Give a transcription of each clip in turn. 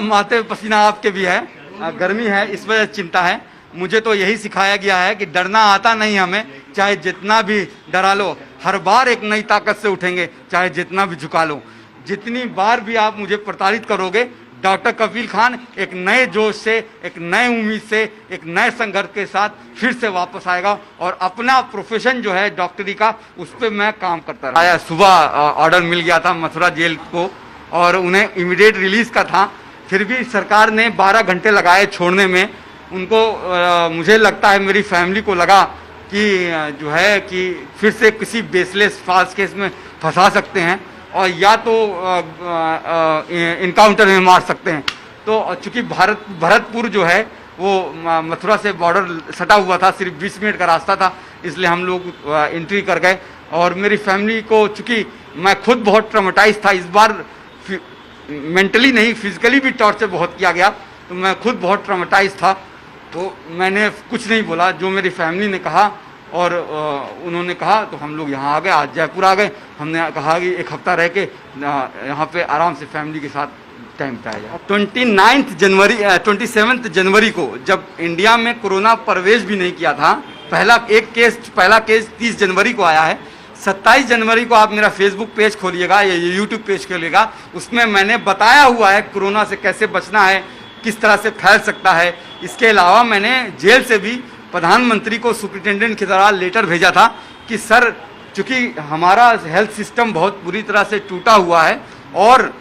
माथे पे पसीना आपके भी है, गर्मी है, इस वजह से चिंता है। मुझे तो यही सिखाया गया है कि डरना आता नहीं हमें, चाहे जितना भी डरा लो, हर बार एक नई ताकत से उठेंगे, चाहे जितना भी झुका लो। जितनी बार भी आप मुझे प्रताड़ित करोगे, डॉक्टर कफील खान एक नए जोश से, एक नए उम्मीद से, एक नए संघर्ष के साथ फिर से वापस आएगा और अपना प्रोफेशन जो है डॉक्टरी का, उस पर मैं काम करता रहा। आया सुबह ऑर्डर मिल गया था मथुरा जेल को और उन्हें इमीडिएट रिलीज का था, फिर भी सरकार ने 12 घंटे लगाए छोड़ने में। उनको मुझे लगता है, मेरी फैमिली को लगा कि जो है कि फिर से किसी बेसलेस फॉल्स केस में फंसा सकते हैं और या तो इनकाउंटर में मार सकते हैं। तो चूंकि भरतपुर जो है वो मथुरा से बॉर्डर सटा हुआ था, सिर्फ 20 मिनट का रास्ता था, इसलिए हम लोग एंट्री कर गए। और मेरी फैमिली को, चूंकि मैं खुद बहुत ट्रॉमेटाइज था, इस बार मेंटली नहीं फिजिकली भी टॉर्चर बहुत किया गया, तो मैं खुद बहुत ट्रॉमेटाइज था। तो मैंने कुछ नहीं बोला, जो मेरी फैमिली ने कहा और उन्होंने कहा, तो हम लोग यहाँ आ गए। आज जयपुर आ गए। हमने कहा कि एक हफ्ता रह के यहाँ पे आराम से फैमिली के साथ टाइम बिताया जाए। 27 जनवरी को जब इंडिया में कोरोना प्रवेश भी नहीं किया था, पहला केस 30 जनवरी को आया है। 27 जनवरी को आप मेरा फेसबुक पेज खोलिएगा या यूट्यूब पेज खोलिएगा, उसमें मैंने बताया हुआ है कोरोना से कैसे बचना है, किस तरह से फैल सकता है। इसके अलावा मैंने जेल से भी प्रधानमंत्री को सुप्रिंटेंडेंट की तरह लेटर भेजा था कि सर, चूंकि हमारा हेल्थ सिस्टम बहुत बुरी तरह से टूटा हुआ है और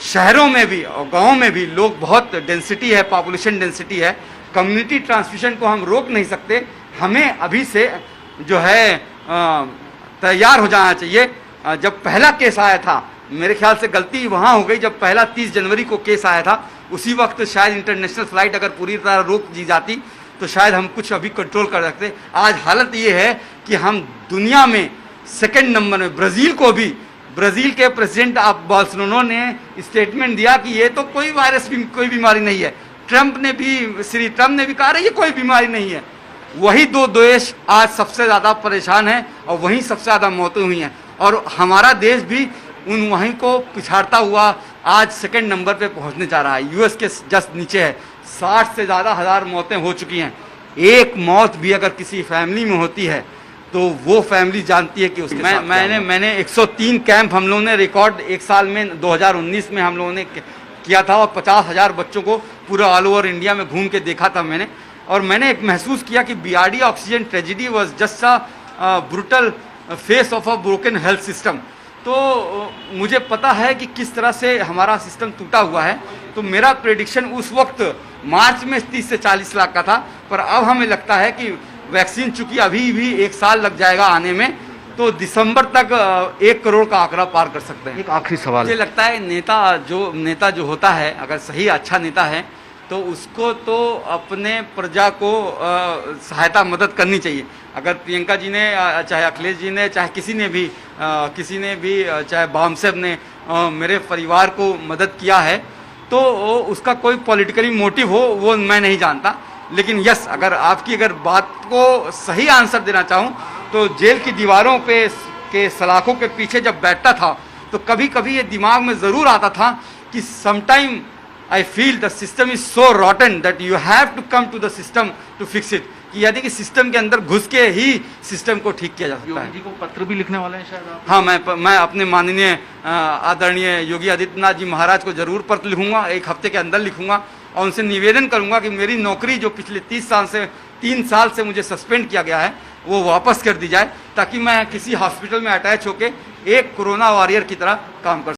शहरों में भी और गाँव में भी लोग बहुत डेंसिटी है, पॉपुलेशन डेंसिटी है, कम्युनिटी ट्रांसमिशन को हम रोक नहीं सकते, हमें अभी से जो है तैयार हो जाना चाहिए। जब पहला केस आया था, मेरे ख्याल से गलती वहाँ हो गई, जब पहला 30 जनवरी को केस आया था, उसी वक्त शायद इंटरनेशनल फ्लाइट अगर पूरी तरह रोक दी जाती तो शायद हम कुछ अभी कंट्रोल कर सकते। आज हालत ये है कि हम दुनिया में सेकंड नंबर में, ब्राज़ील के प्रेसिडेंट बोल्सोनारो ने स्टेटमेंट दिया कि ये तो कोई वायरस भी, कोई बीमारी नहीं है। श्री ट्रम्प ने भी कहा ये कोई बीमारी नहीं है। वही दो देश आज सबसे ज़्यादा परेशान हैं और वहीं सबसे ज़्यादा मौतें हुई हैं और हमारा देश भी वहीं को पिछाड़ता हुआ आज सेकंड नंबर पे पहुंचने जा रहा है। यूएस के जस्ट नीचे है। 60 से ज़्यादा हजार मौतें हो चुकी हैं। एक मौत भी अगर किसी फैमिली में होती है तो वो फैमिली जानती है कि उसके मैंने 103 कैंप हम लोगों ने रिकॉर्ड एक साल में 2019 में हम लोगों ने किया था और 50,000 बच्चों को पूरा ऑल ओवर इंडिया में घूम के देखा था मैंने। और मैंने एक महसूस किया कि BRD oxygen tragedy was just a brutal face of a broken health system. तो मुझे पता है कि किस तरह से हमारा सिस्टम टूटा हुआ है। तो मेरा प्रेडिक्शन उस वक्त मार्च में 30 से 40 लाख का था, पर अब हमें लगता है कि वैक्सीन चूंकि अभी भी 1 साल लग जाएगा आने में, तो दिसंबर तक 1 करोड़ का आंकड़ा पार कर सकते हैं। एक आखिरी सवाल, मुझे लगता है नेता जो होता है, अगर सही अच्छा नेता है तो उसको तो अपने प्रजा को सहायता मदद करनी चाहिए। अगर प्रियंका जी ने, चाहे अखिलेश जी ने, चाहे किसी ने भी चाहे बामसेब ने मेरे परिवार को मदद किया है, तो उसका कोई पॉलिटिकली मोटिव हो वो मैं नहीं जानता। लेकिन यस, अगर बात को सही आंसर देना चाहूँ तो जेल की दीवारों पे के सलाखों के पीछे जब बैठता था तो कभी कभी ये दिमाग में ज़रूर आता था कि sometime I feel the system is so rotten that you have to come to the system to fix it। कि यदि कि सिस्टम के अंदर घुस के ही सिस्टम को ठीक किया जा सकता है। योगी जी को पत्र भी लिखने वाले हैं शायद आप? हाँ, मैं अपने माननीय आदरणीय योगी आदित्यनाथ जी महाराज को जरूर पत्र लिखूंगा, 1 हफ्ते के अंदर लिखूंगा और उनसे निवेदन करूंगा कि मेरी नौकरी जो पिछले 3 साल से मुझे सस्पेंड किया गया है वो वापस कर दी जाए, ताकि मैं किसी हॉस्पिटल में अटैच होकर एक कोरोना वॉरियर की तरह काम कर